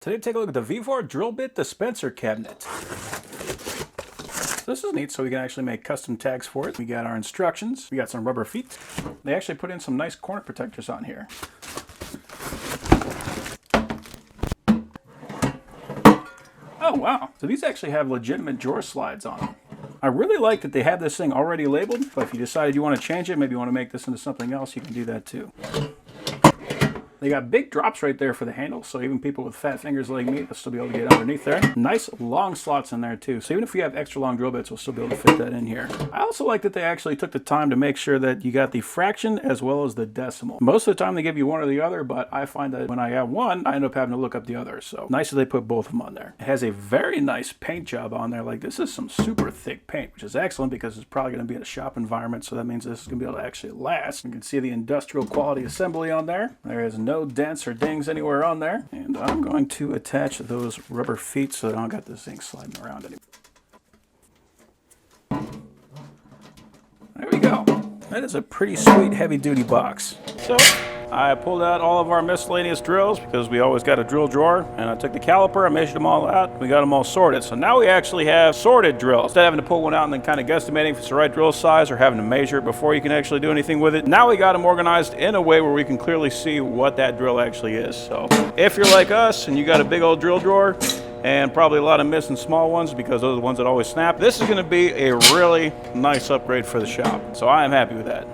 Today, take a look at the VEVOR drill bit dispenser cabinet. This is neat, so we can actually make custom tags for it. We got our instructions. We got some rubber feet. They actually put in some nice corner protectors on here. Oh, wow. So these actually have legitimate drawer slides on them. I really like that they have this thing already labeled, but if you decided you want to change it, maybe you want to make this into something else, you can do that too. They got big drops right there for the handle, so even people with fat fingers like me will still be able to get underneath there. Nice long slots in there too, so even if you have extra long drill bits, we'll still be able to fit that in here. I also like that they actually took the time to make sure that you got the fraction as well as the decimal. Most of the time they give you one or the other, but I find that when I have one, I end up having to look up the other, so nice that they put both of them on there. It has a very nice paint job on there. Like, this is some super thick paint, which is excellent because it's probably going to be in a shop environment, so that means this is going to be able to actually last. You can see the industrial quality assembly on there. There is no dents or dings anywhere on there, and I'm going to attach those rubber feet so that I don't got this thing sliding around anymore. There we go. That is a pretty sweet heavy-duty box. So I pulled out all of our miscellaneous drills because we always got a drill drawer, and I took the caliper, I measured them all out, we got them all sorted. So now we actually have sorted drills. Instead of having to pull one out and then kind of guesstimating if it's the right drill size or having to measure it before you can actually do anything with it, now we got them organized in a way where we can clearly see what that drill actually is. So if you're like us and you got a big old drill drawer and probably a lot of missing small ones because those are the ones that always snap, this is going to be a really nice upgrade for the shop. So I am happy with that.